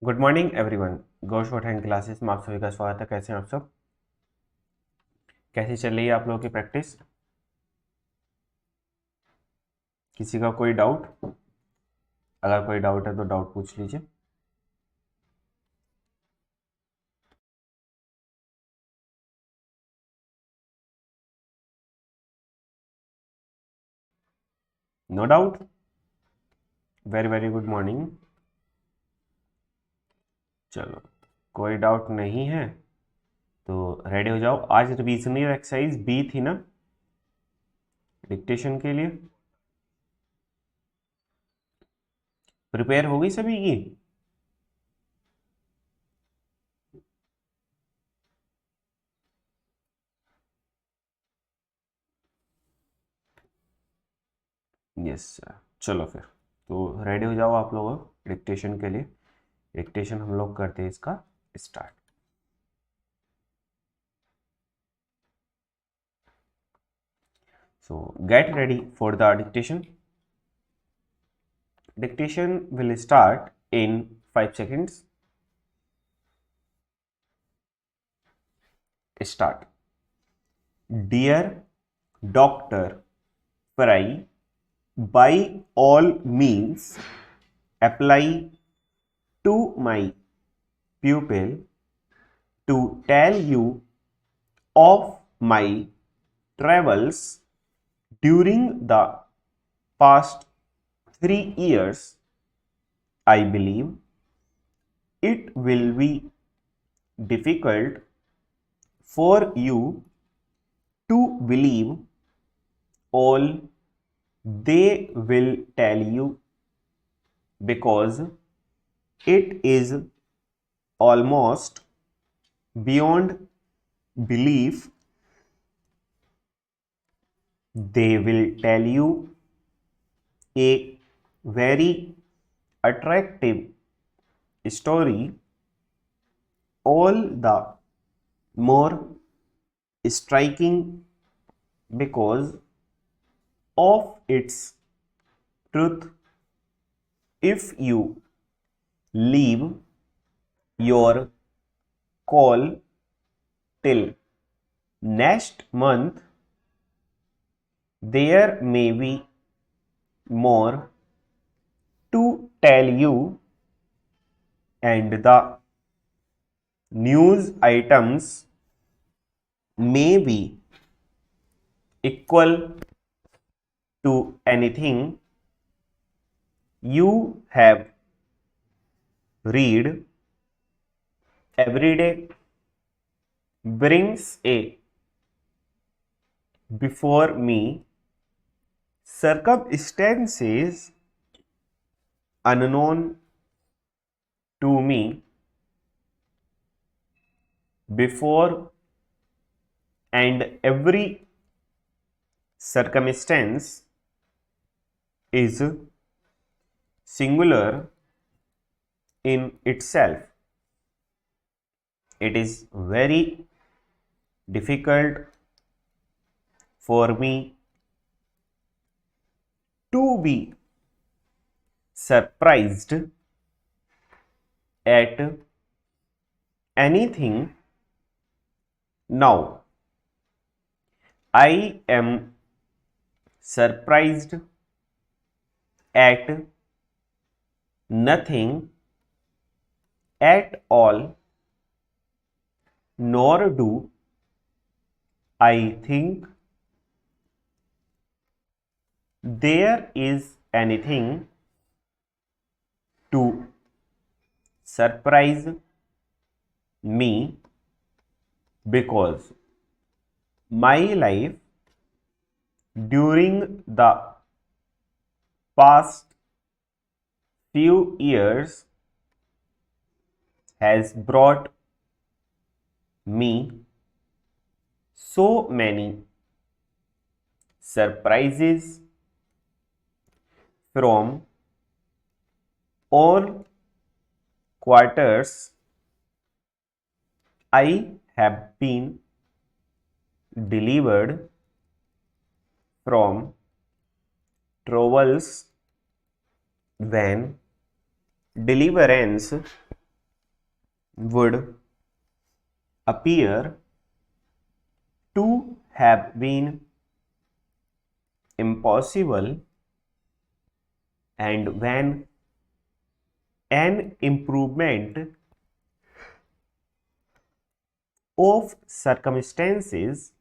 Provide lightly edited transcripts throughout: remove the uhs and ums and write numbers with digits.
Good morning everyone. गो short hand classes में आप सभी का स्वागत है। कैसे हैं आप सब? कैसी चल रही है आप लोगों की प्रैक्टिस? किसी का कोई डाउट? अगर कोई डाउट है तो डाउट पूछ लीजिए। No doubt. Very very good morning. चलो, कोई डाउट नहीं है तो रेडी हो जाओ। आज रिवीजनल एक्सरसाइज बी थी ना, डिक्टेशन के लिए। प्रिपेयर हो गई सभी की? Yes sir. चलो फिर तो रेडी हो जाओ आप लोग डिक्टेशन के लिए। डिक्टेशन हम लोग करते हैं इसका start. So get ready for the dictation. Dictation will start in 5 seconds. Start. Dear Dr. Fry, by all means apply to my pupil to tell you of my travels during the past 3 years. I believe it will be difficult for you to believe all they will tell you because it is almost beyond belief. They will tell you a very attractive story, all the more striking because of its truth. If you leave your call till next month, there may be more to tell you, and the news items may be equal to anything you have read every day. Brings a before me circumstances unknown to me before, and every circumstance is singular in itself. It is very difficult for me to be surprised at anything now. I am surprised at nothing at all, nor do I think there is anything to surprise me because my life during the past few years has brought me so many surprises from all quarters. I have been delivered from troubles when deliverance would appear to have been impossible, and when an improvement of circumstances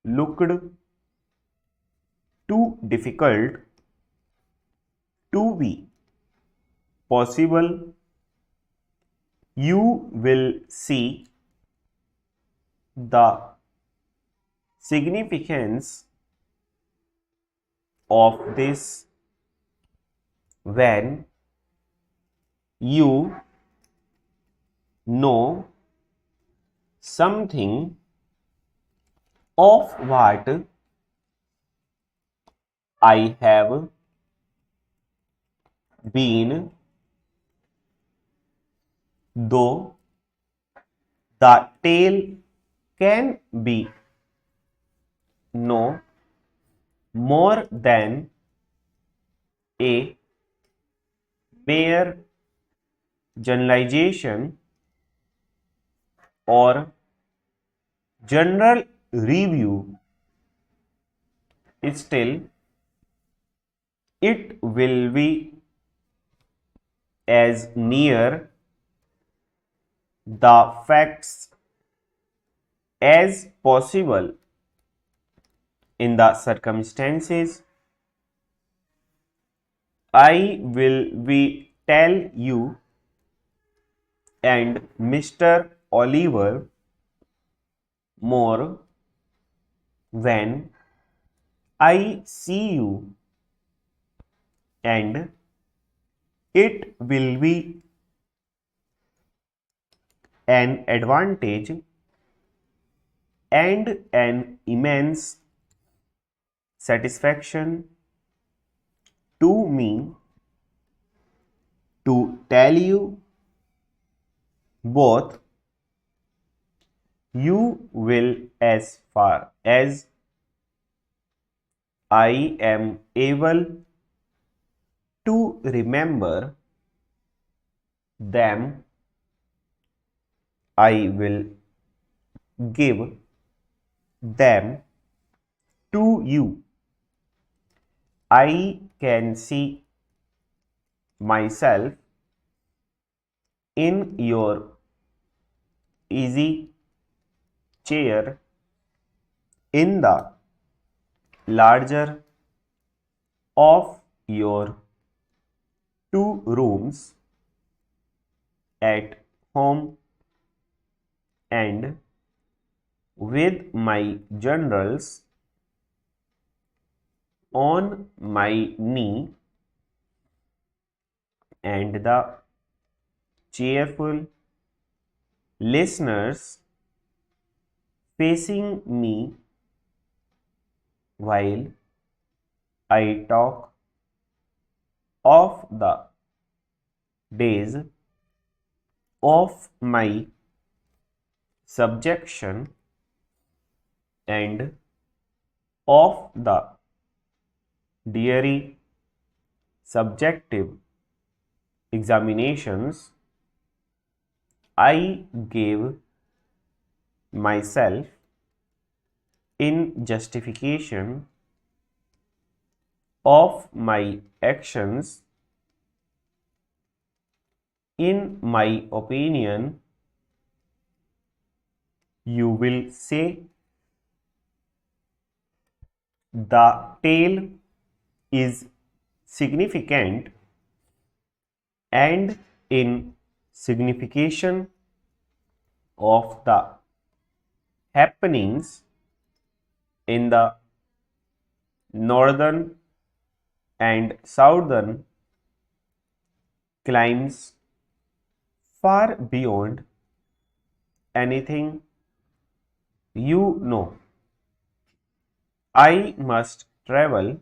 looked too difficult to be possible, you will see the significance of this when you know something of what I have been, though the tale can be no more than a mere generalization or general review, still it will be as near the facts as possible in the circumstances I will be tell you, and Mr. Oliver more when I see you, and it will be an advantage and an immense satisfaction to me to tell you both. You will, as far as I am able to remember them, I will give them to you. I can see myself in your easy chair in the larger of your two rooms at home, and with my journals on my knee, and the cheerful listeners facing me while I talk of the days of my subjection and of the dreary subjective examinations I gave myself in justification of my actions. In my opinion, you will say the tale is significant, and in signification of the happenings in the northern and southern climes far beyond anything you know, I must travel,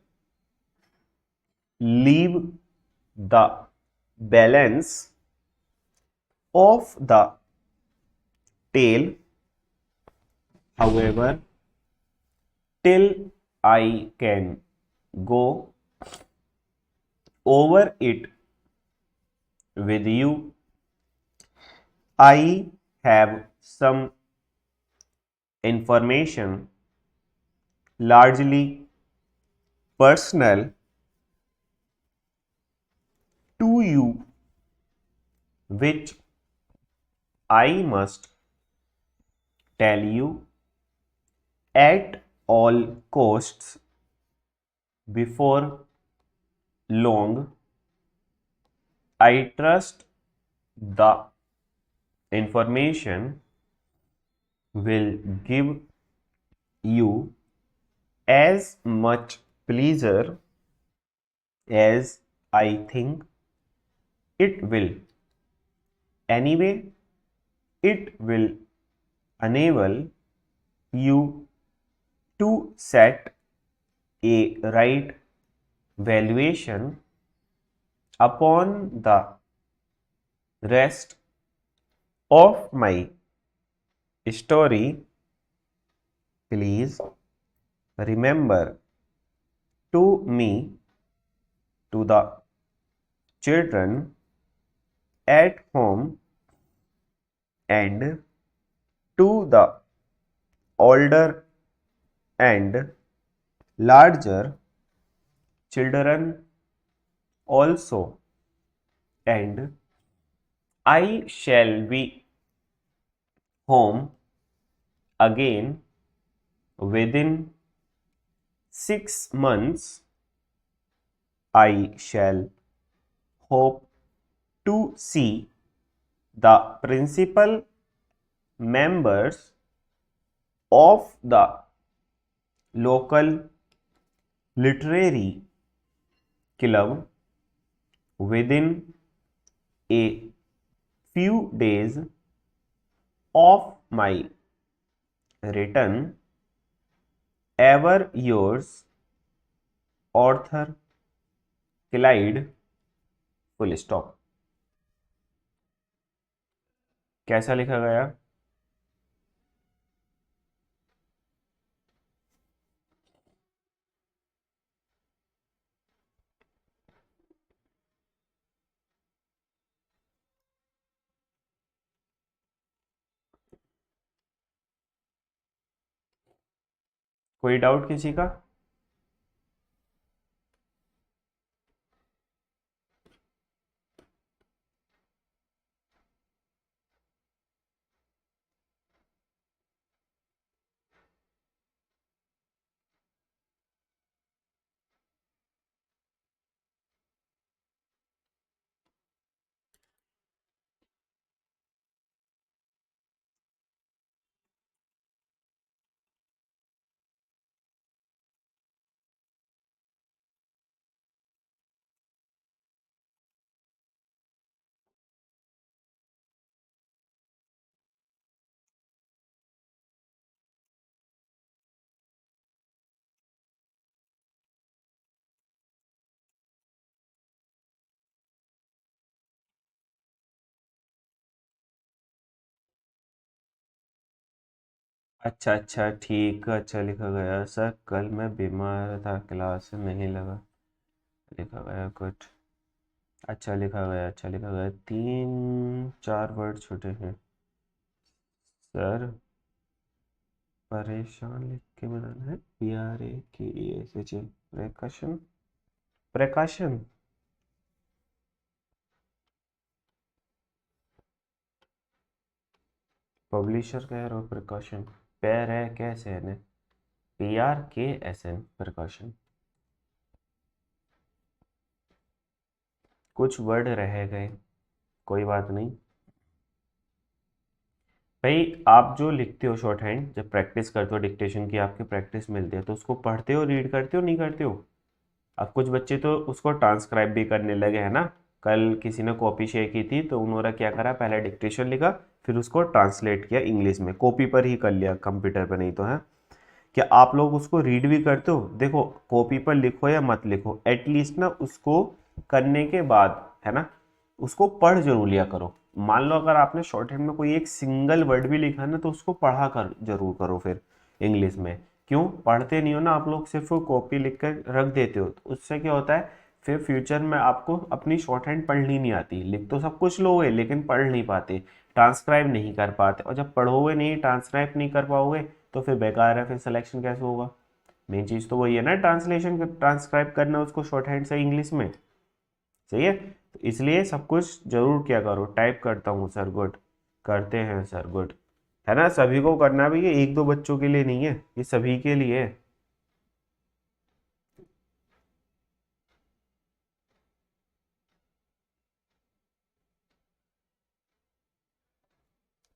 leave the balance of the tale, however, till I can go over it with you I have some information, largely personal, to you, which I must tell you at all costs before long. I trust the information will give you as much pleasure as I think it will. Anyway, it will enable you to set a right valuation upon the rest of my story. Please remember to me, to the children at home, and to the older and larger children also, and I shall be home again within 6 months. I shall hope to see the principal members of the local literary club within a few days of my return. Ever yours, Arthur Clyde. Full stop. कैसा लिखा गया? कोई doubt किसी का? अच्छा अच्छा ठीक, अच्छा लिखा गया सर। कल मैं बीमार था, क्लास नहीं लगा। लिखा गया कुछ अच्छा लिखा गया, अच्छा लिखा गया। 3-4 वर्ड छोटे हैं सर। परेशान लिख के बनाना है, PRAKESH। Precaution, precaution. पब्लिशर कह रहा हूँ प्रिकॉशन। पैर है कैसे है, PRKSN, प्रिकॉशन। कुछ वर्ड रह गए, कोई बात नहीं भाई। आप जो लिखते हो शॉर्ट हैंड, जब प्रैक्टिस करते हो डिक्टेशन की, आपकी प्रैक्टिस मिलती है, तो उसको पढ़ते हो, रीड करते हो, नहीं करते हो? अब कुछ बच्चे तो उसको ट्रांसक्राइब भी करने लगे हैं ना। कल किसी ने कॉपी शेयर की थी, तो उन्होंने क्या करा, पहले डिक्टेशन लिखा, फिर उसको ट्रांसलेट किया इंग्लिश में। कॉपी पर ही कर लिया, कंप्यूटर पर नहीं तो है। क्या आप लोग उसको रीड भी करते हो? देखो, कॉपी पर लिखो या मत लिखो, एटलीस्ट ना उसको करने के बाद, है ना, उसको पढ़ जरूर लिया करो। मान लो अगर आपने शॉर्ट हैंड में कोई एक सिंगल वर्ड भी लिखा है ना, तो उसको पढ़ा कर जरूर करो फिर इंग्लिश में। क्यों पढ़ते नहीं हो ना आप लोग, सिर्फ कॉपी लिख कर रख देते हो, तो उससे क्या होता है, फिर फ्यूचर में आपको अपनी शॉर्ट हैंड पढ़नी नहीं आती, लिख तो सब कुछ लोगे लेकिन पढ़ नहीं पाते, ट्रांसक्राइब नहीं कर पाते, और जब पढ़ोगे नहीं, ट्रांसक्राइब नहीं कर पाओगे तो फिर बेकार है, फिर सिलेक्शन कैसे होगा। मेन चीज़ तो वही है ना, ट्रांसलेशन ट्रांसक्राइब करना उसको शॉर्ट हैंड से इंग्लिश में, सही है। तो इसलिए सब कुछ जरूर क्या करो, टाइप करता हूँ सर गुड, करते हैं सर गुड, है ना, सभी को करना भी, ये एक दो बच्चों के लिए नहीं है, ये सभी के लिए है।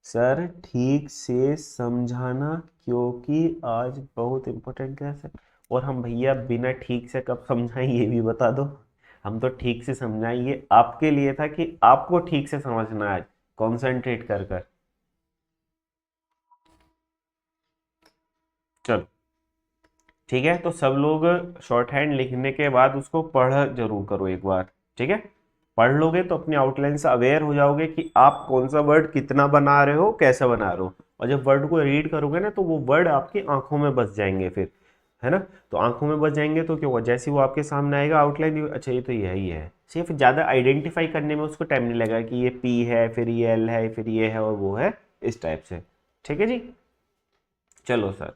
सर ठीक से समझाना, क्योंकि आज बहुत इंपॉर्टेंट क्लास है। और हम भैया बिना ठीक से कब समझाएं ये भी बता दो। हम तो ठीक से समझाएं, ये आपके लिए था कि आपको ठीक से समझना है आज, कॉन्सेंट्रेट कर कर। चलो ठीक है, तो सब लोग शॉर्ट हैंड लिखने के बाद उसको पढ़ जरूर करो एक बार, ठीक है। पढ़ लोगे तो अपनी आउटलाइन से अवेयर हो जाओगे कि आप कौन सा वर्ड कितना बना रहे हो, कैसे बना रहे हो। और जब वर्ड को रीड करोगे ना, तो वो वर्ड आपकी आंखों में बस जाएंगे फिर, है ना। तो आंखों में बस जाएंगे तो क्या हुआ, जैसे ही वो आपके सामने आएगा आउटलाइन, अच्छा ये तो यही है, सिर्फ ज़्यादा आइडेंटिफाई करने में उसको टाइम नहीं लगेगा कि ये पी है, फिर ये एल है, फिर ये है और वो है, इस टाइप से। ठीक है जी। चलो सर,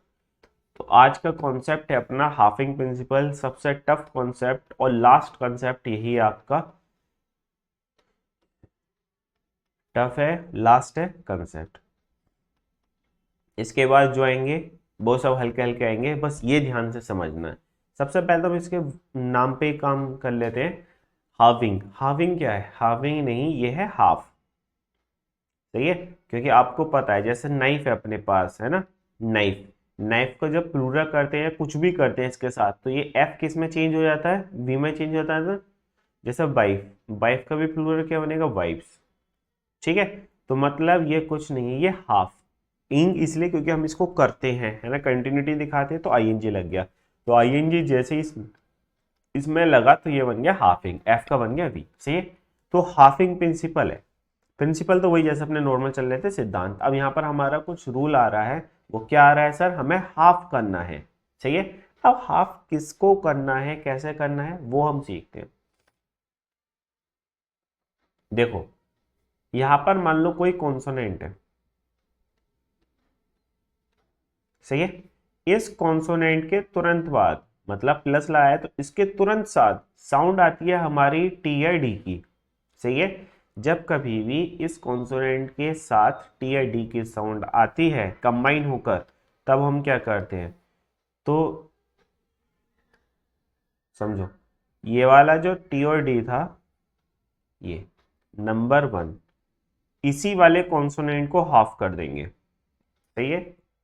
तो आज का कॉन्सेप्ट है अपना हाफिंग प्रिंसिपल, सबसे टफ कॉन्सेप्ट और लास्ट कॉन्सेप्ट यही है आपका, टफ है, लास्ट है कॉन्सेप्ट। इसके बाद जो आएंगे वो सब हल्के हल्के आएंगे, बस ये ध्यान से समझना है। सबसे पहले तो हम इसके नाम पे ही काम कर लेते हैं। हाविंग, हाविंग क्या है, हाविंग नहीं, ये है हाफ, सही है। क्योंकि आपको पता है जैसे नाइफ है अपने पास, है ना, नाइफ, नाइफ को जब प्लूरल करते हैं कुछ भी करते हैं इसके साथ, तो ये एफ किस में चेंज हो जाता है, वी में चेंज हो जाता है ना। जैसे वाइफ, वाइफ का भी प्लूरल क्या बनेगा, वाइफ्स, ठीक है। तो मतलब ये कुछ नहीं है, ये हाफ, इंग इसलिए क्योंकि हम इसको करते हैं, है ना, कंटिन्यूटी दिखाते हैं तो आईएनजी लग गया। तो आईएनजी जैसे ही इसमें लगा तो ये बन गया हाफिंग, एफ का बन गया वी, सही है। तो हाफिंग प्रिंसिपल है, प्रिंसिपल तो वही जैसे अपने नॉर्मल चल रहे थे सिद्धांत। अब यहाँ पर हमारा कुछ रूल आ रहा है, वो क्या आ रहा है सर, हमें हाफ करना है, सही है। अब हाफ किसको करना है, कैसे करना है, वो हम सीखते हैं। देखो यहाँ पर मान लो कोई कॉन्सोनेंट है, सही है। इस कॉन्सोनेंट के तुरंत बाद, मतलब प्लस लाया है तो इसके तुरंत साथ साउंड आती है हमारी टी या डी की, सही है। जब कभी भी इस कॉन्सोनेंट के साथ टी या डी की साउंड आती है कंबाइन होकर, तब हम क्या करते हैं, तो समझो ये वाला जो टी और डी था, ये नंबर वन, इसी वाले कॉन्सोनेंट को हाफ कर देंगे, सही है।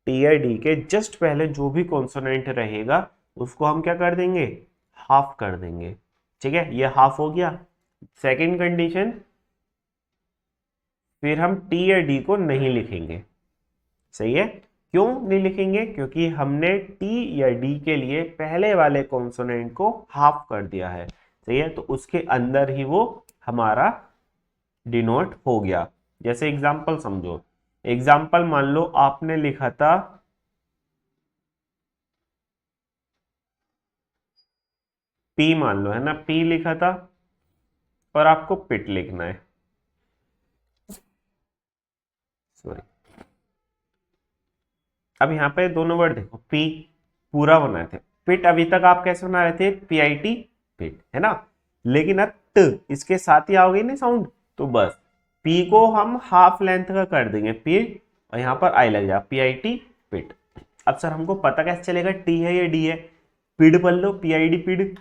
टी आई डी के जस्ट पहले जो भी कॉन्सोनेंट रहेगा उसको हम क्या कर देंगे, हाफ कर देंगे, ठीक है। ये हाफ हो गया। सेकंड कंडीशन, फिर हम टी या डी को नहीं लिखेंगे, सही है। क्यों नहीं लिखेंगे, क्योंकि हमने टी या डी के लिए पहले वाले कॉन्सोनेंट को हाफ कर दिया है, सही है। तो उसके अंदर ही वो हमारा डिनोट हो गया। जैसे एग्जाम्पल समझो, एग्जाम्पल मान लो आपने लिखा था पी, मान लो, है ना, पी लिखा था और आपको पिट लिखना है, सॉरी। अब यहाँ पे दोनों वर्ड देखो, पी पूरा बनाए थे, पिट अभी तक आप कैसे बना रहे थे, पी आई टी, पिट, है ना। लेकिन अब ट इसके साथ ही आओगे ना साउंड, तो बस पी को हम हाफ लेंथ का कर देंगे पी, और यहाँ पर आई लग जाए पी आई टी, पिट। अब सर हमको पता कैसे चलेगा टी है या डी है, पिड पढ़ लो, पी आई डी पिड,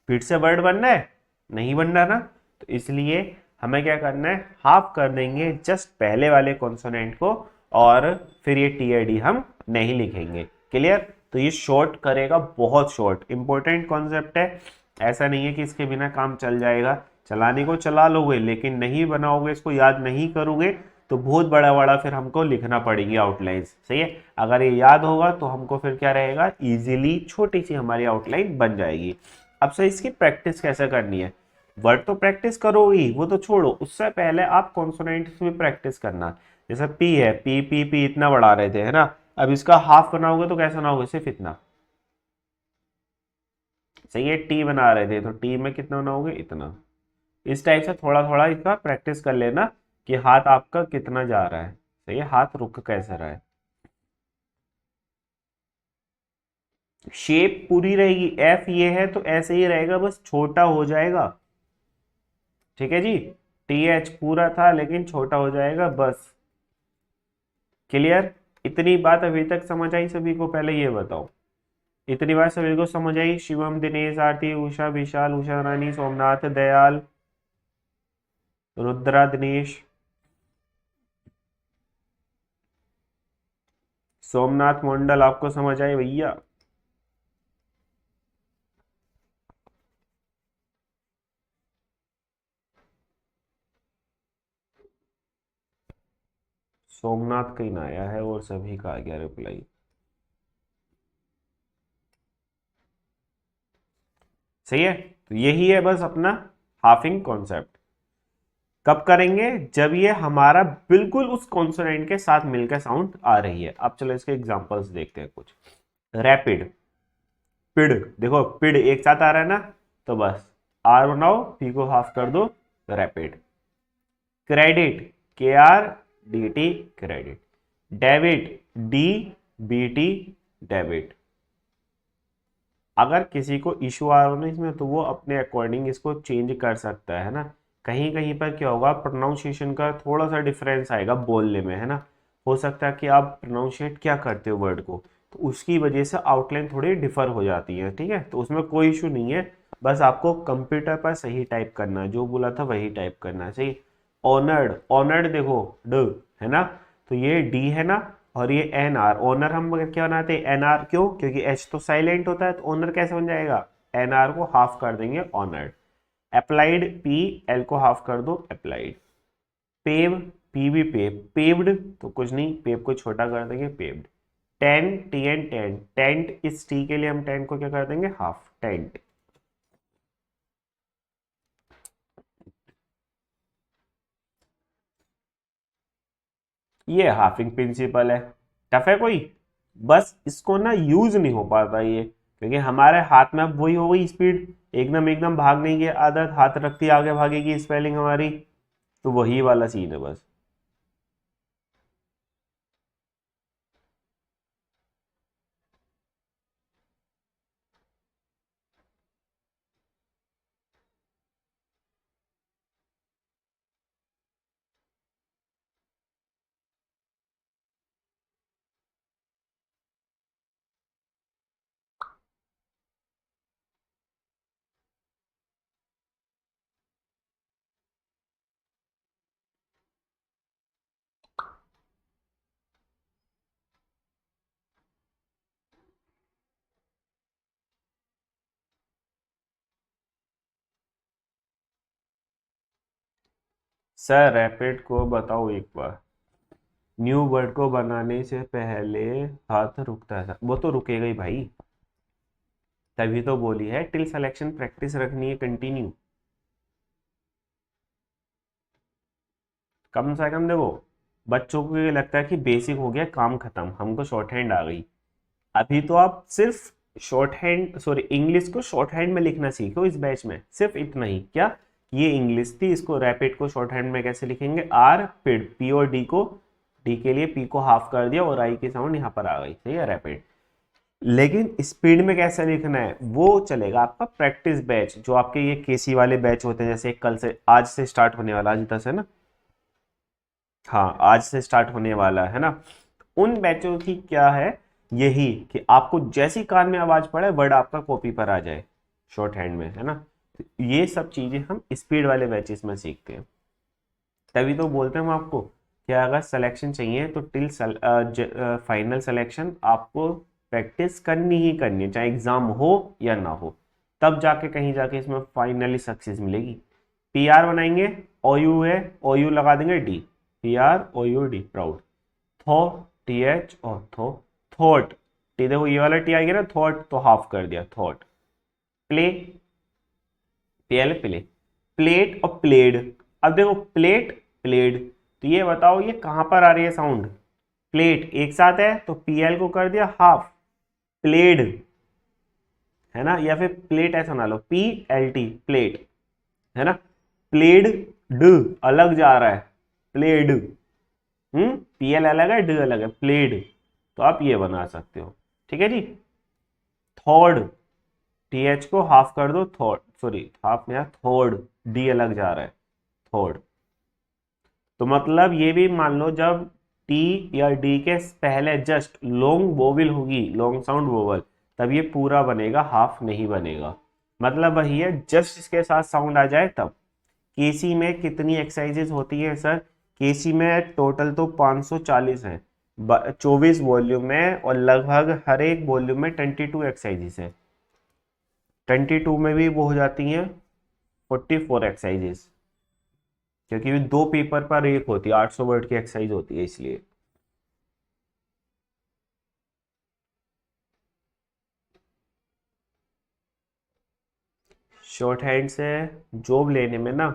पिड से वर्ड बनना है, नहीं बन रहा ना। तो इसलिए हमें क्या करना है, हाफ कर देंगे जस्ट पहले वाले कॉन्सोनेंट को, और फिर ये टी आई डी हम नहीं लिखेंगे, क्लियर। तो ये शॉर्ट करेगा, बहुत शॉर्ट इंपॉर्टेंट कॉन्सेप्ट है। ऐसा नहीं है कि इसके बिना काम चल जाएगा, चलाने को चला लोगे लेकिन नहीं बनाओगे, इसको याद नहीं करोगे तो बहुत बड़ा बड़ा फिर हमको लिखना पड़ेगी आउटलाइंस, सही है। अगर ये याद होगा तो हमको फिर क्या रहेगा, इजीली छोटी सी हमारी आउटलाइन बन जाएगी। अब से इसकी प्रैक्टिस कैसे करनी है, वर्ड तो प्रैक्टिस करो ही, वो तो छोड़ो, उससे पहले आप कॉन्सोनेंट्स में प्रैक्टिस करना। जैसे पी है, पी पी पी इतना बढ़ा रहे थे, है ना। अब इसका हाफ बनाओगे तो कैसे बनाओगे, सिर्फ इतना, सही है, टी बना रहे थे तो टी में कितना बनाओगे, इतना। इस टाइप से थोड़ा थोड़ा इसका प्रैक्टिस कर लेना कि हाथ आपका कितना जा रहा है, सही है, हाथ रुक कैसे रहा है। शेप पूरी रहेगी, एफ ये है तो ऐसे ही रहेगा, बस छोटा हो जाएगा। ठीक है जी, टी एच पूरा था लेकिन छोटा हो जाएगा बस। क्लियर? इतनी बात अभी तक समझ आई सभी को? पहले ये बताओ, इतनी बात सभी को समझ आई? शिवम, दिनेश, आरती, उषा, विशाल, उषा रानी, सोमनाथ, दयाल, रुद्रा, दिनेश, सोमनाथ मंडल, आपको समझ आई भैया? सोमनाथ कहीं ना आया है और सभी का आ गया रिप्लाई। सही है, तो यही है बस अपना हाफिंग कॉन्सेप्ट। कब करेंगे? जब ये हमारा बिल्कुल उस कॉन्सोनेंट के साथ मिलकर साउंड आ रही है। अब चलो इसके एग्जांपल्स देखते हैं कुछ। रैपिड, पिड, देखो पिड एक साथ आ रहा है ना, तो बस आर बनाओ, पी को हाफ कर दो, rapid. Credit, K R D T, credit. Debit, D B T, debit. अगर किसी को इशू आ रहा हो ना इसमें, तो वो अपने अकॉर्डिंग इसको चेंज कर सकता है ना। कहीं कहीं पर क्या होगा, प्रोनाउंसिएशन का थोड़ा सा डिफरेंस आएगा बोलने में, है ना। हो सकता है कि आप प्रोनाउंशिएट क्या करते हो वर्ड को, तो उसकी वजह से आउटलाइन थोड़ी डिफर हो जाती है, ठीक है। तो उसमें कोई इशू नहीं है, बस आपको कंप्यूटर पर सही टाइप करना है, जो बोला था वही टाइप करना है, सही। ऑनर्ड, ऑनर्ड देखो ड, है ना, तो ये डी है ना, और ये एन आर, ओनर हम क्या बनाते हैं, एन आर, क्यों? क्योंकि एच तो साइलेंट होता है, तो ओनर कैसे बन जाएगा, एन आर को हाफ कर देंगे, ऑनर्ड। अप्लाइड, पी एल को हाफ कर दो, अप्लाइड। पेव, पी भी पेव, पेव्ड तो कुछ नहीं, पेव को छोटा कर देंगे, paved. Ten, T N tent, tent, इस टी के लिए हम टेंट को क्या कर देंगे, हाफ, टेंट। ये हाफिंग प्रिंसिपल है। टफ है कोई? बस इसको ना यूज नहीं हो पाता ये, क्योंकि हमारे हाथ में अब वही हो गई स्पीड, एकदम एकदम भागने की आदत, हाथ रखती आगे भागेगी स्पेलिंग हमारी, तो वही वाला सीन है बस। सर रैपिड को बताओ एक बार, न्यू वर्ड को बनाने से पहले हाथ रुकता है, वो तो रुकेगा ही भाई, तभी तो बोली है टिल सिलेक्शन प्रैक्टिस रखनी है कंटिन्यू। कम से कम देखो, बच्चों को ये लगता है कि बेसिक हो गया काम खत्म, हमको शॉर्ट हैंड आ गई। अभी तो आप सिर्फ शॉर्ट हैंड, सॉरी इंग्लिश को शॉर्ट हैंड में लिखना सीखो इस बैच में, सिर्फ इतना ही। क्या? ये इंग्लिश थी, इसको रैपिड को शॉर्ट हैंड में कैसे लिखेंगे, आर पिड, पी और डी को, डी के लिए पी को हाफ कर दिया और आई की साउंड यहाँ पर आ गई, सही है, रैपिड। लेकिन स्पीड में कैसे लिखना है वो चलेगा आपका प्रैक्टिस बैच, जो आपके ये केसी वाले बैच होते हैं, जैसे कल से, आज से स्टार्ट होने वाला, आज 10 है ना, हाँ आज से स्टार्ट होने वाला है ना। उन बैचों की क्या है, यही कि आपको जैसी कान में आवाज पड़े वर्ड आपका कॉपी पर आ जाए शॉर्ट हैंड में, है ना। तो ये सब चीजें हम स्पीड वाले बैचेस में सीखते हैं। तभी तो बोलते हैं हम आपको कि अगर सिलेक्शन चाहिए तो टिल फाइनल सिलेक्शन आपको प्रैक्टिस करनी ही करनी है, चाहे एग्जाम हो या ना हो, तब जाके कहीं जाके इसमें फाइनली सक्सेस मिलेगी। पी आर बनाएंगे, ओ यू है, ओ यू लगा देंगे D, P R O U D, proud. Though, T H और थो, थॉट, टी देखो ये वाला टी आ गया ना, थॉट तो हाफ कर दिया, thought. Play, PL play, plate और प्लेड। अब देखो प्लेट, प्लेड, तो ये बताओ ये कहां पर आ रही है साउंड, प्लेट एक साथ है तो पीएल को कर दिया हाफ, प्लेड, है ना, या फिर प्लेट ऐसा ना लो, PLT प्लेट, है ना। प्लेड ड अलग जा रहा है, प्लेड, PL अलग है, ड अलग है, प्लेड, तो आप ये बना सकते हो। ठीक है जी। थर्ड, TH को हाफ कर दो, थर्ड, सॉरी हाफ में, थर्ड, D अलग जा रहा है, थर्ड। तो मतलब ये भी मान लो जब T या D के पहले जस्ट लॉन्ग वोवेल होगी, लॉन्ग साउंड वोवेल, तब ये पूरा बनेगा, हाफ नहीं बनेगा। मतलब वही है, जस्ट इसके साथ साउंड आ जाए तब। केसी में कितनी एक्सरसाइजेज होती है सर? केसी में टोटल तो 540 है, 24 वॉल्यूम में, और लगभग हर एक वॉल्यूम में 22 एक्सरसाइजेस है। 22 में भी वो हो जाती हैं 44 एक्सरसाइजेस, क्योंकि दो पेपर पर एक होती है, 800 वर्ड की एक्सरसाइज होती है, इसलिए। शॉर्ट हैंड से जॉब लेने में ना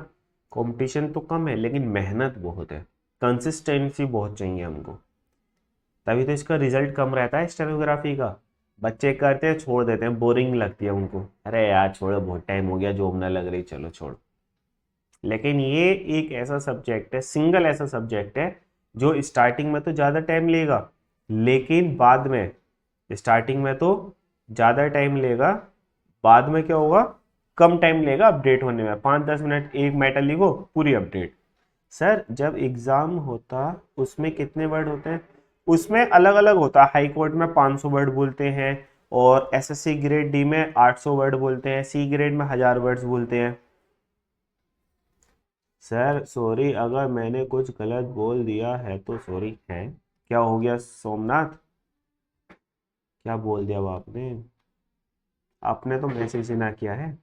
कंपटीशन तो कम है, लेकिन मेहनत बहुत है, कंसिस्टेंसी बहुत चाहिए हमको, तभी तो इसका रिजल्ट कम रहता है स्टेनोग्राफी का। बच्चे करते हैं, छोड़ देते हैं, बोरिंग लगती है उनको, अरे यार छोड़ो, बहुत टाइम हो गया, जॉब ना लग रही, चलो छोड़ो। लेकिन ये एक ऐसा सब्जेक्ट है, सिंगल ऐसा सब्जेक्ट है, जो स्टार्टिंग में तो ज़्यादा टाइम लेगा, लेकिन बाद में, स्टार्टिंग में तो ज़्यादा टाइम लेगा, बाद में क्या होगा, कम टाइम लेगा अपडेट होने में, 5-10 मिनट एक मैटर लिखो, पूरी अपडेट। सर जब एग्जाम होता, उसमें कितने वर्ड होते हैं? उसमें अलग अलग होता है, हाई कोर्ट में 500 वर्ड बोलते हैं, और SSC ग्रेड डी में 800 वर्ड बोलते हैं, सी ग्रेड में 1000 वर्ड्स बोलते हैं। सर सॉरी, अगर मैंने कुछ गलत बोल दिया है तो सॉरी है। क्या हो गया सोमनाथ, क्या बोल दिया वो आपने? आपने तो मैसेज ही ना किया है।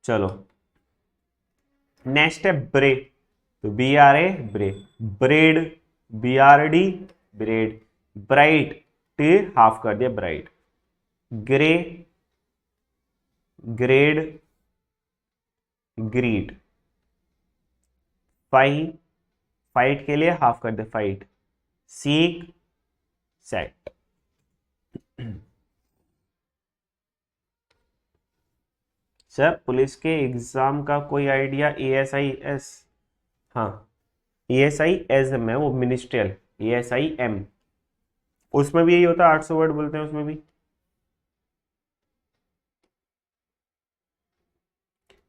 चलो, नेक्स्ट है ब्रे, तो BRA bray, bread, BRD bread, bright, T half कर दिया bright, grey, grade, greed, fight, fight के लिए हाफ कर दे fight, seek, set. Sir police के एग्जाम का कोई आइडिया? ASIS, हाँ, ASISM है वो, मिनिस्ट्रियल, ASIM, उसमें भी यही होता है, 800 वर्ड बोलते हैं उसमें भी।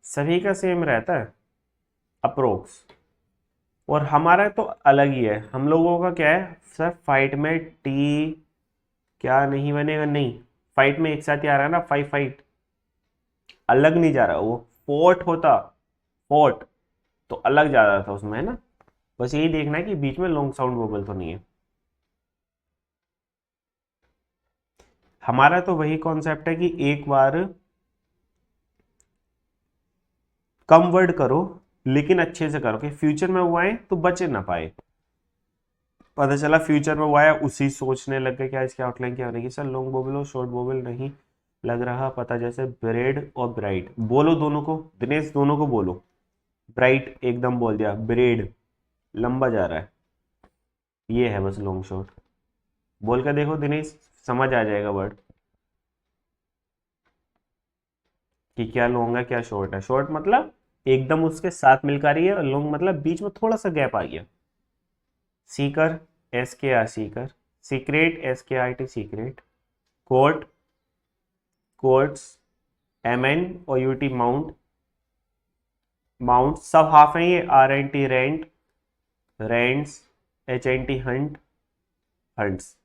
सभी का सेम रहता है अप्रोक्स, और हमारा तो अलग ही है। हम लोगों का क्या है सर, फाइट में टी क्या नहीं बनेगा, नहीं, फाइट में एक साथ ही आ रहा है ना, फाइट फाइट, अलग नहीं जा रहा, वो फोर्ट होता, फोर्ट, तो अलग जा रहा था उसमें, है ना। बस यही देखना है कि बीच में लॉन्ग साउंड वोबल तो नहीं है। हमारा तो वही कॉन्सेप्ट है कि एक बार कम वर्ड करो, लेकिन अच्छे से करो, कि फ्यूचर में वो आए तो बचे ना पाए। पता चला फ्यूचर में वो आया, उसी सोचने लग गए क्या इसकी आउटलाइन क्या बनेगी, सर लॉन्ग वोबल और शॉर्ट वोबल नहीं लग रहा पता, जैसे ब्रेड और ब्राइट, बोलो दोनों को, दिनेश दोनों को बोलो। ब्राइट एकदम बोल दिया, ब्रेड लंबा जा रहा है, ये है बस लॉन्ग शॉर्ट। बोल कर देखो दिनेश, समझ आ जाएगा वर्ड, कि क्या लॉन्ग है क्या शॉर्ट है। शॉर्ट मतलब एकदम उसके साथ मिलकर रही है, और लॉन्ग मतलब बीच में थोड़ा सा गैप आ गया। Seeker, SKR seeker, secret, SKRT secret, court, courts, MN और UT माउंट, माउंट सब हाफ है, ये RNT rent, rents, HNT hunt, hunts.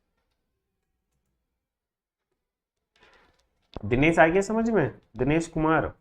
Dinesh आ गया समझ में, दिनेश कुमार।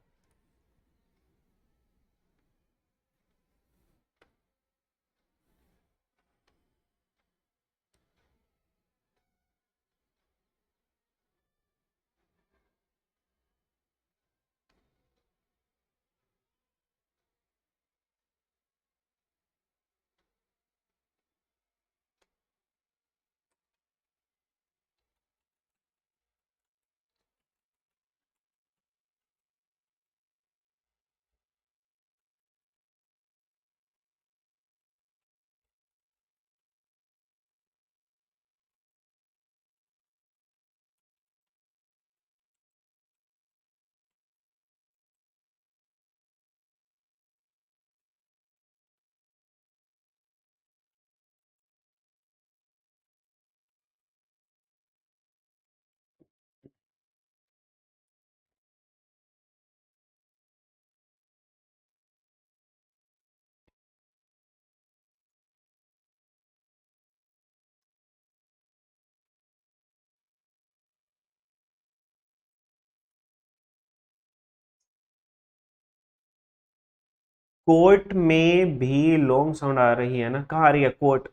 कोट में भी लॉन्ग साउंड आ रही है ना, कहाँ आ रही है? कोट,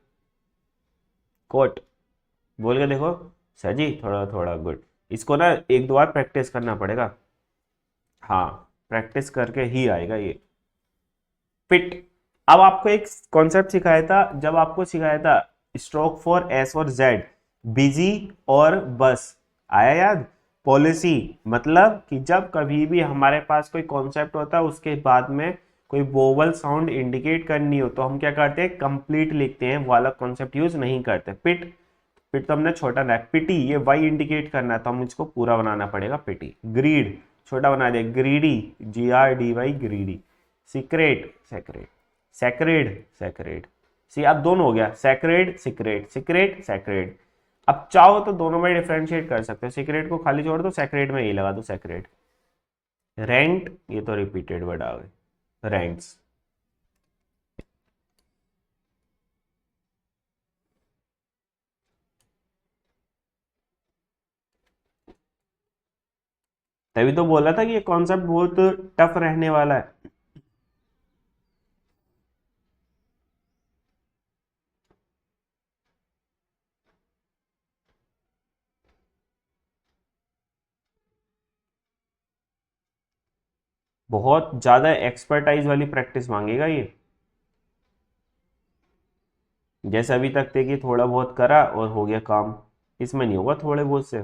कोट बोल के देखो। सर जी थोड़ा थोड़ा, गुड। इसको ना एक दो बार प्रैक्टिस करना पड़ेगा। हाँ, प्रैक्टिस करके ही आएगा ये। फिट। अब आपको एक कॉन्सेप्ट सिखाया था, जब आपको सिखाया था स्ट्रोक फॉर एस और जेड, बिजी और बस, आया याद? पॉलिसी मतलब कि जब कभी भी हमारे पास कोई कॉन्सेप्ट होता है उसके बाद में कोई वोवल साउंड इंडिकेट करनी हो तो हम क्या करते हैं? कंप्लीट लिखते हैं, वाला कॉन्सेप्ट यूज नहीं करते। पिट, पिट तो हमने छोटा ना, पिटी ये वाई इंडिकेट करना है तो हम इसको पूरा बनाना पड़ेगा, पिटी। ग्रीड छोटा बना दे, greedy, GRDY, greedy. Secret, secret, sacred, sacred. सी अब दोनों हो गया, सैक्रेड सीक्रेट, सीक्रेट सैक्रेड। अब चाहो तो दोनों में डिफरेंशिएट कर सकते हो, सीक्रेट को खाली छोड़ दो, सैक्रेड में ये लगा दो, सैक्रेड। रेंट, ये तो रिपीटेड वर्ड आ गए, रेंट्स। तभी तो बोला था कि ये कॉन्सेप्ट बहुत टफ रहने वाला है। बहुत ज्यादा एक्सपर्टाइज वाली प्रैक्टिस मांगेगा ये। जैसे अभी तक थे कि थोड़ा बहुत करा और हो गया काम, इसमें नहीं होगा थोड़े बहुत से।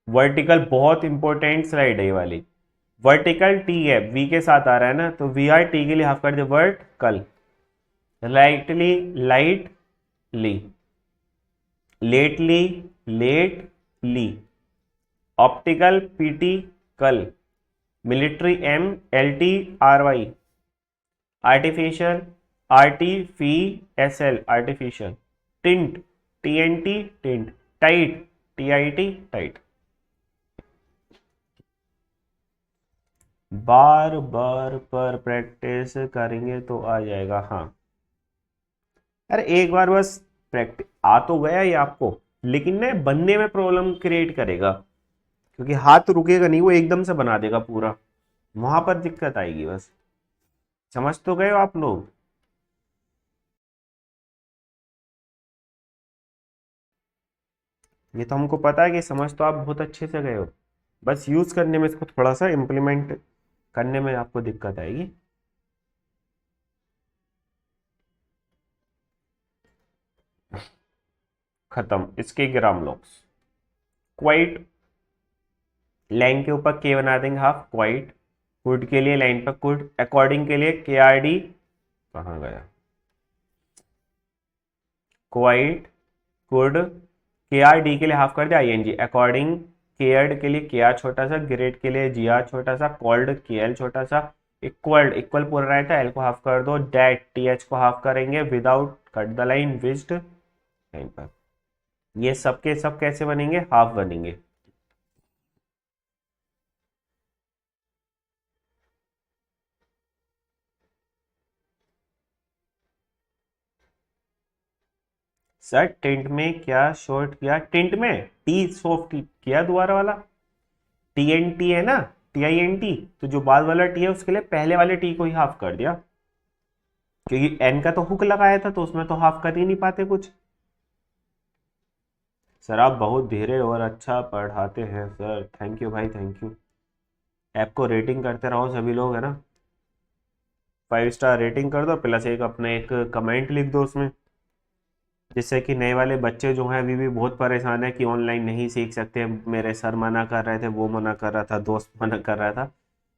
वर्टिकल बहुत इंपॉर्टेंट स्लाइड है ये वाली। वर्टिकल टी है, वी के साथ आ रहा है ना, तो वी आर टी के लिए हाफ कर दे vertical. Lightly, lightly, lately, lately. Optical, optical. Military, MLTRY। Artificial, RTFL, artificial. Tint, TNT, tint. Tight, TIT, tight. बार बार पर प्रैक्टिस करेंगे तो आ जाएगा, हाँ। अरे एक बार बस प्रैक्टिस आ तो गया ये आपको, लेकिन ना बनने में प्रॉब्लम क्रिएट करेगा, क्योंकि हाथ रुकेगा नहीं, वो एकदम से बना देगा पूरा, वहां पर दिक्कत आएगी बस। समझ तो गए हो आप लोग? ये तो हमको पता है कि समझ तो आप बहुत अच्छे से गए हो, बस यूज करने में इसको थोड़ा सा इम्प्लीमेंट करने में आपको दिक्कत आएगी। खत्म इसके ग्राम लॉक्स। क्वाइट, लाइन के ऊपर के बना देंगे हाफ, क्वाइट। कुड के लिए लाइन पर कुड, अकॉर्डिंग के लिए KRD, कहाँ गया? Quite, could. KRD के लिए हाफ कर दिया ING, अकॉर्डिंग। केयर्ड के लिए KR छोटा सा, ग्रेड के लिए GR छोटा सा, कॉल्ड KL छोटा सा। इक्वल, इक्वल पूरा रहता है, L को हाफ कर दो। डेट, TH को हाफ करेंगे, विदाउट कट द लाइन, विज्ड लाइन पर। ये सबके सब कैसे बनेंगे? हाफ बनेंगे। सर टेंट में क्या शॉर्ट किया? टेंट में टी सॉफ्ट किया दोबारा वाला। TNT है ना, TINT, तो जो बाद वाला टी है उसके लिए पहले वाले टी को ही हाफ कर दिया, क्योंकि एन का तो हुक लगाया था तो उसमें तो हाफ कर ही नहीं पाते कुछ। सर आप बहुत धीरे और अच्छा पढ़ाते हैं सर, थैंक यू भाई, थैंक यू। ऐप को रेटिंग करते रहो सभी लोग, है ना? 5 स्टार रेटिंग कर दो, प्लस एक अपने एक कमेंट लिख दो उसमें, जिससे कि नए वाले बच्चे जो हैं अभी भी बहुत परेशान है कि ऑनलाइन नहीं सीख सकते, मेरे सर मना कर रहे थे, वो मना कर रहा था, दोस्त मना कर रहा था,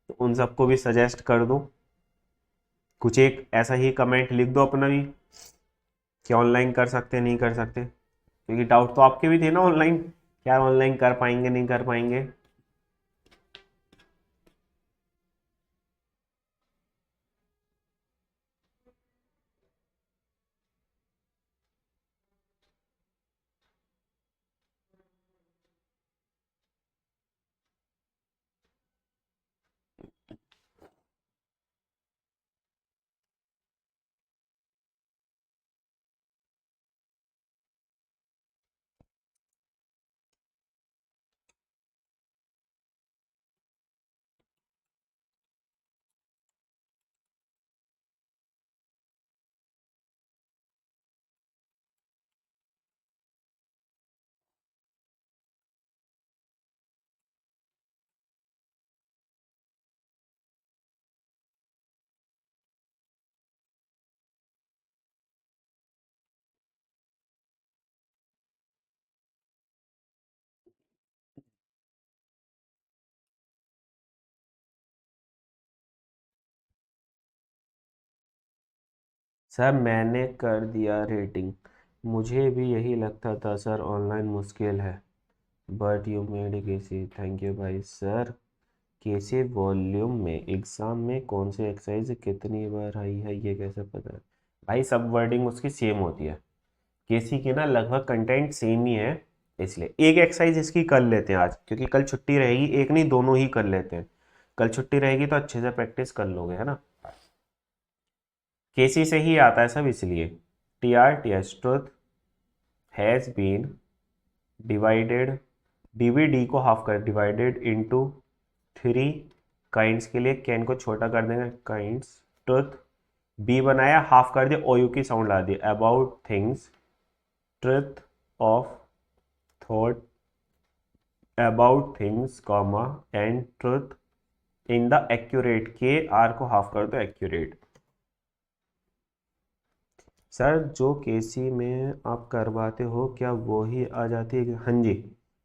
तो उन सबको भी सजेस्ट कर दो, कुछ एक ऐसा ही कमेंट लिख दो अपना भी, कि ऑनलाइन कर सकते नहीं कर सकते, क्योंकि डाउट तो आपके भी थे ना ऑनलाइन, क्या ऑनलाइन कर पाएंगे नहीं कर पाएंगे। सर मैंने कर दिया रेटिंग, मुझे भी यही लगता था सर ऑनलाइन मुश्किल है, बट यू मेड केसी, थैंक यू भाई। सर कैसे वॉल्यूम में एग्ज़ाम में कौन सी एक्सरसाइज कितनी बार आई है ये कैसे पता है? भाई सब वर्डिंग उसकी सेम होती है, केसी की ना लगभग कंटेंट सेम ही है, इसलिए एक एक्सरसाइज इसकी कर लेते हैं आज, क्योंकि कल छुट्टी रहेगी, एक नहीं दोनों ही कर लेते हैं। कल छुट्टी रहेगी तो अच्छे से प्रैक्टिस कर लोगे, है ना। केसी से ही आता है सब, इसलिए T R T S truth has been divided, DVD को हाफ कर डिवाइडेड इनटू थ्री काइंड्स, के लिए कैन को छोटा कर देंगे काइंड्स, ट्रुथ बी बनाया हाफ कर दिया, ओ यू की साउंड ला दी, about things, truth of thought about things comma and truth in the accurate, K R को हाफ कर दो एक्यूरेट। सर जो केसी में आप करवाते हो क्या वो ही आ जाती है? हाँ जी,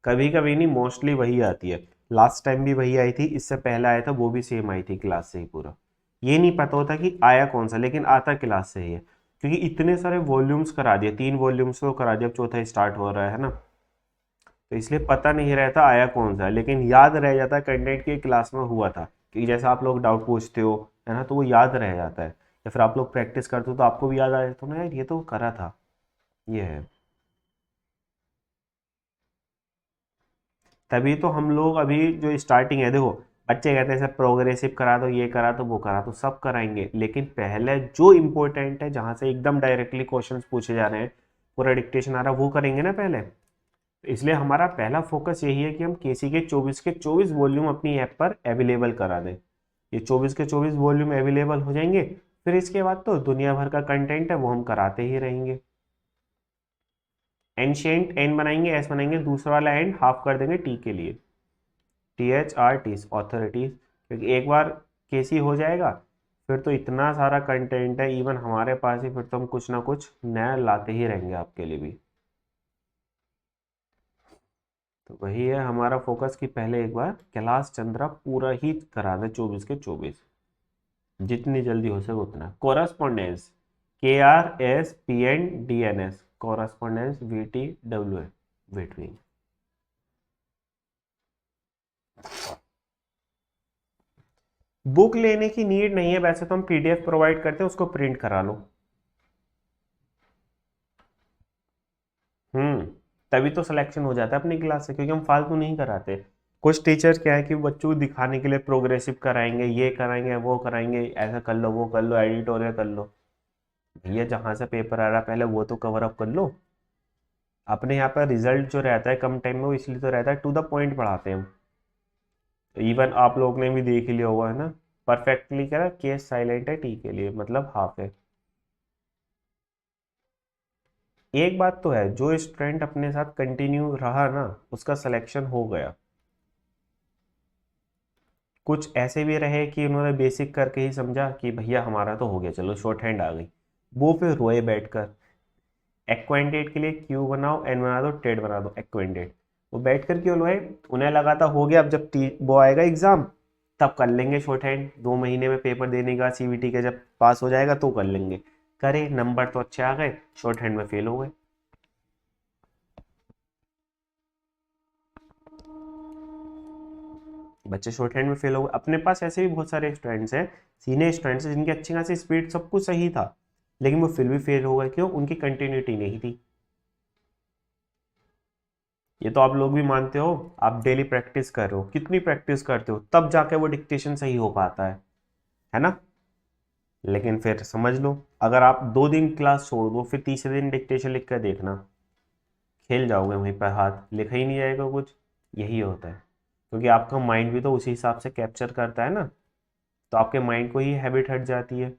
कभी कभी नहीं, मोस्टली वही आती है। लास्ट टाइम भी वही आई थी, इससे पहले आया था वो भी सेम आई थी, क्लास से ही पूरा। ये नहीं पता होता कि आया कौन सा, लेकिन आता क्लास से ही है, क्योंकि इतने सारे वॉल्यूम्स करा दिए, 3 वॉल्यूम्स तो करा दिया, अब चौथा स्टार्ट हो रहा है ना, तो इसलिए पता नहीं रहता आया कौन सा, लेकिन याद रह जाता है कंटेंट की क्लास में हुआ था, कि जैसा आप लोग डाउट पूछते हो, है ना, तो वो याद रह जाता है, या फिर आप लोग प्रैक्टिस करते हो तो आपको भी याद आ जाता है ना, यार ये तो करा था, ये है। तभी तो हम लोग अभी जो स्टार्टिंग है, देखो बच्चे कहते हैं सर प्रोग्रेसिव करा दो, ये करा दो, वो करा दो, सब कराएंगे, लेकिन पहले जो इंपॉर्टेंट है, जहां से एकदम डायरेक्टली क्वेश्चंस पूछे जा रहे हैं, पूरा डिक्टेशन आ रहा है, वो करेंगे ना पहले। इसलिए हमारा पहला फोकस यही है कि हम केसी के 24 वॉल्यूम अपनी ऐप पर अवेलेबल करा दें। ये 24 के 24 वॉल्यूम अवेलेबल हो जाएंगे, फिर इसके बाद तो दुनिया भर का कंटेंट है वो हम कराते ही रहेंगे। एंशियंट एन बनाएंगे, एस बनाएंगे, दूसरा वाला एंड हाफ कर देंगे टी के लिए, T H R T authorities, क्योंकि एक बार केसी हो जाएगा फिर तो इतना सारा कंटेंट है इवन हमारे पास ही, फिर तो हम कुछ ना कुछ नया लाते ही रहेंगे आपके लिए भी। तो वही है हमारा फोकस कि पहले एक बार कैलाश चंद्रा पूरा ही करा दे 24 के 24, जितनी जल्दी हो सके उतना। Correspondence K R S P N D N S, correspondence V T W A, between. Book लेने की नीड नहीं है, वैसे तो हम पीडीएफ प्रोवाइड करते हैं, उसको प्रिंट करा लो। हम्म, तभी तो सिलेक्शन हो जाता है अपनी क्लास से, क्योंकि हम फालतू नहीं कराते। कुछ टीचर्स क्या है कि बच्चों को दिखाने के लिए प्रोग्रेसिव कराएंगे, ये कराएंगे, वो कराएंगे, ऐसा कर लो, वो कर लो, एडिटोरियल कर लो। भैया जहां से पेपर आ रहा है पहले वो तो कवर अप कर लो। अपने यहाँ पर रिजल्ट जो रहता है कम टाइम में, वो इसलिए तो रहता है, टू द पॉइंट पढ़ाते हैं हम। इवन आप लोग ने भी देख ही लिया होगा, है ना, परफेक्टली कह रहा केस साइलेंट है टी के लिए, मतलब हाफ है। एक बात तो है, जो स्टूडेंट अपने साथ कंटिन्यू रहा ना, उसका सिलेक्शन हो गया। कुछ ऐसे भी रहे कि उन्होंने बेसिक करके ही समझा कि भैया हमारा तो हो गया, चलो शॉर्ट हैंड आ गई, वो फिर रोए बैठकर। एक्वेंटेड के लिए क्यू बनाओ, एन बना दो, टेड बना दो, एक्वेंटेड। वो बैठ कर क्यों रोए? उन्हें लगा था हो गया, अब जब वो आएगा एग्जाम तब कर लेंगे शॉर्ट हैंड, 2 महीने में पेपर देने का सीवीटी का जब पास हो जाएगा तो कर लेंगे। करे, नंबर तो अच्छे आ गए, शॉर्ट हैंड में फेल हो गए। बच्चे शॉर्ट हैंड में फेल हो गए। अपने पास ऐसे भी बहुत सारे स्टूडेंट्स हैं, सीनियर स्टूडेंट्स हैं, जिनकी अच्छी खासी स्पीड सब कुछ सही था, लेकिन वो फिर भी फेल हो गए। क्यों? उनकी कंटिन्यूटी नहीं थी। ये तो आप लोग भी मानते हो, आप डेली प्रैक्टिस कर रहे हो, कितनी प्रैक्टिस करते हो तब जाके वो डिक्टेशन सही हो पाता है ना। लेकिन फिर समझ लो, अगर आप 2 दिन क्लास छोड़ दो, फिर तीसरे दिन डिक्टेशन लिख कर देखना, खेल जाओगे वहीं पर, हाथ लिखा ही नहीं जाएगा कुछ। यही होता है, क्योंकि आपका माइंड भी तो उसी हिसाब से कैप्चर करता है ना, तो आपके माइंड को ही हैबिट हट जाती है।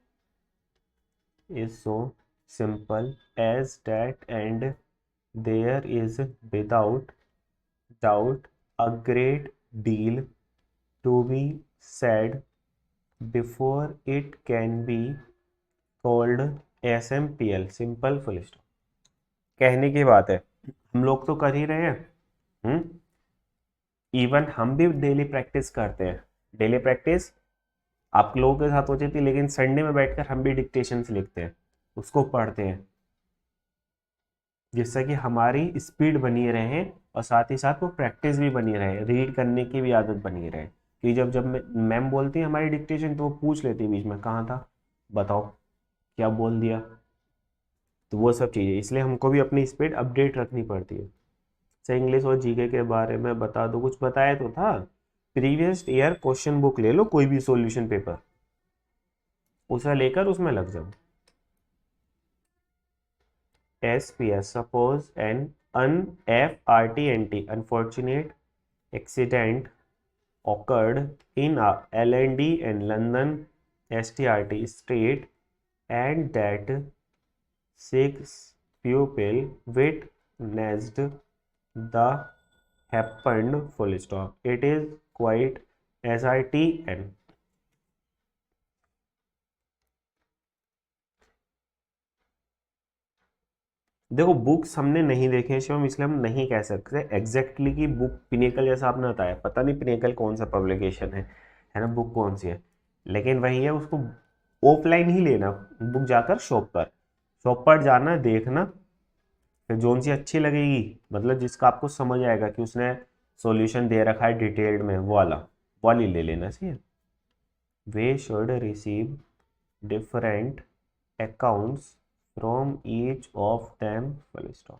Is so simple as that and there is without doubt a great deal to be said before it can be called SMPL, simple full stop. कहने की बात है, हम लोग तो कर ही रहे हैं। हम्म, इवन हम भी डेली प्रैक्टिस करते हैं। डेली प्रैक्टिस आप लोगों के साथ होती थी, लेकिन संडे में बैठकर हम भी डिक्टेशन लिखते हैं। उसको पढ़ते हैं, जिससे कि हमारी स्पीड बनी रहे और साथ ही साथ वो प्रैक्टिस भी बनी रहे, रीड करने की भी आदत बनी रहे। कि जब जब मैम बोलती है हमारी डिक्टेशन, तो वो पूछ लेती है बीच में, कहाँ था, बताओ क्या बोल दिया। तो वो सब चीज़ें, इसलिए हमको भी अपनी स्पीड अपडेट रखनी पड़ती है। से इंग्लिश और जीके के बारे में बता दो, कुछ बताया तो था। प्रीवियस ईयर क्वेश्चन बुक ले लो, कोई भी सॉल्यूशन पेपर, उसे लेकर उसमें लग जाओ। SPS, suppose an unfortunate accident occurred in a L&D and London STRT street, and that six people witnessed the happened, full stop. It is quite SRTN. देखो books हमने नहीं देखे हैं शिवम, इसलिए हम नहीं कह सकते एग्जैक्टली कि बुक पिनेकल जैसा आपने बताया, पता नहीं पिनेकल कौन सा पब्लिकेशन है ना, बुक कौन सी है। लेकिन वही है, उसको ऑफलाइन ही लेना, बुक जाकर शॉप पर जाना, देखना, फिर जोन सी अच्छी लगेगी, मतलब जिसका आपको समझ आएगा कि उसने सॉल्यूशन दे रखा है डिटेल्ड में, वो वाली ले लेना चाहिए। They should receive different accounts from each of them, full stop.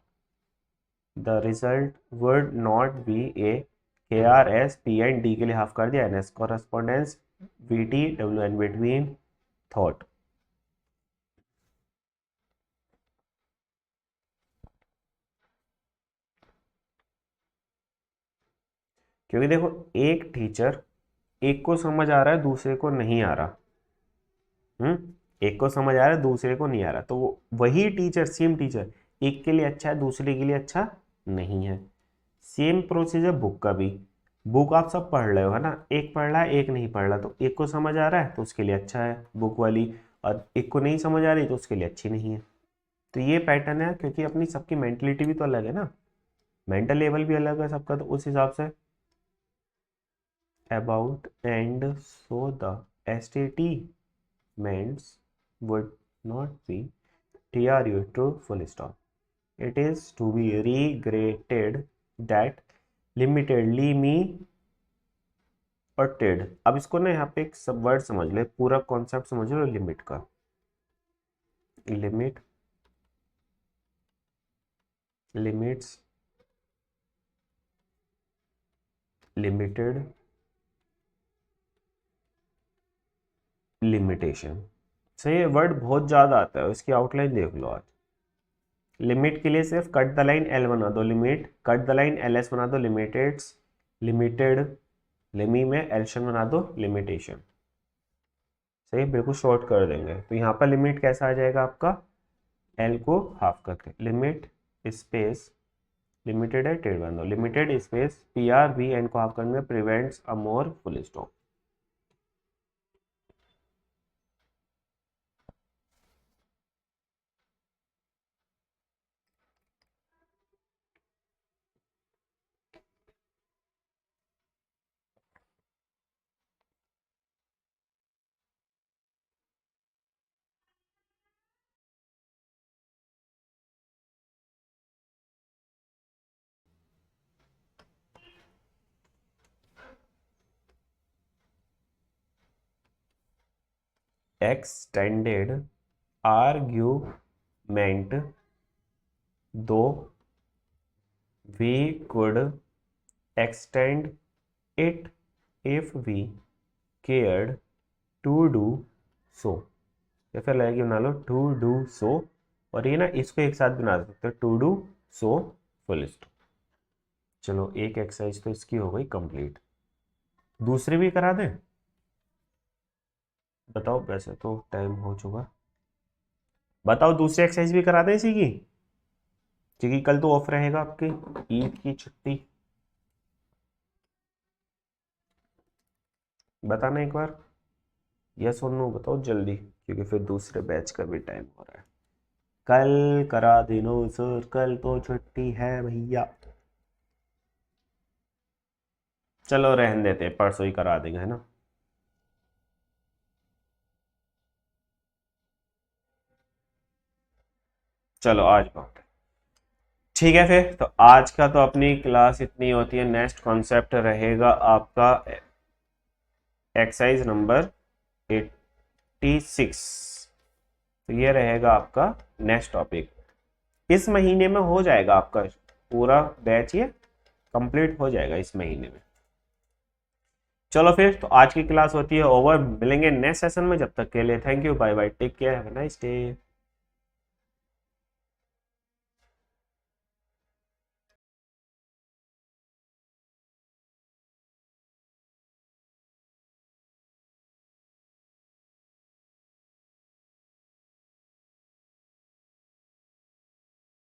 The result would not be a KRS P and D के लिए हाफ कर दिया, NS correspondence VT WN between thought। क्योंकि देखो एक टीचर, एक को समझ आ रहा है दूसरे को नहीं आ रहा, एक को समझ आ रहा है दूसरे को नहीं आ रहा, तो वही टीचर, सेम टीचर, एक के लिए अच्छा है दूसरे के लिए अच्छा नहीं है। सेम प्रोसीजर बुक का भी, बुक आप सब पढ़ रहे हो है ना, एक पढ़ रहा है एक नहीं पढ़ रहा, तो एक को समझ आ रहा है तो उसके लिए अच्छा है बुक वाली, और एक को नहीं समझ आ रही तो उसके लिए अच्छी नहीं है। तो ये पैटर्न है, क्योंकि अपनी सबकी मेंटलिटी भी तो अलग है ना, मेंटल लेवल भी अलग है सबका, तो उस हिसाब say about and so the statements would not be TRU to full stop. It is to be regretted that limitedly me और टेड। अब इसको ना यहाँ पे एक सब वर्ड समझ ले, पूरा कॉन्सेप्ट समझ लो लिमिट का। लिमिट, लिमिट्स, लिमिटेड, लिमिटेशन, से ये वर्ड बहुत ज़्यादा आता है, इसकी आउटलाइन देख लो आज। लिमिट के लिए सिर्फ कट द लाइन एल बना दो, limit, cut the line L S बना दो, लिमिटेड्स, लिमिटेड, लिमी में एल्शन बना दो, लिमिटेशन। सही, बिल्कुल शॉर्ट कर देंगे, तो यहाँ पर लिमिट कैसा आ जाएगा आपका, एल को हाफ करके, लिमिट स्पेस, लिमिटेड है टेड बना दो, लिमिटेड स्पेस PRV एन को हाफ करने में prevents a more, full stop. Extended argument, though we could extend it if we cared to do so, या फिर लगे बना लो टू डू सो, और ये ना इसको एक साथ बना सकते हो, to do so, full stop. चलो एक एक्सरसाइज तो इसकी हो गई कंप्लीट, दूसरी भी करा दें, बताओ, वैसे तो टाइम हो चुका, बताओ दूसरी एक्सरसाइज भी करा दें इसी की, क्योंकि कल तो ऑफ रहेगा आपकी, ईद की छुट्टी। बताना एक बार, यस और नो बताओ जल्दी, क्योंकि फिर दूसरे बैच का भी टाइम हो रहा है। कल करा देनो सर, कल तो छुट्टी है भैया। चलो रहने देते हैं, परसों ही करा देंगे है ना। चलो आज बहुत है। ठीक है, फिर तो आज का तो अपनी क्लास इतनी होती है। नेक्स्ट कॉन्सेप्ट रहेगा आपका एक्सरसाइज नंबर 86। तो ये रहेगा आपका नेक्स्ट टॉपिक। इस महीने में हो जाएगा आपका पूरा बैच, ये कंप्लीट हो जाएगा इस महीने में। चलो फिर तो आज की क्लास होती है ओवर। मिलेंगे नेक्स्ट सेशन में, जब तक के लिए thank you, bye bye, take care, have a nice day.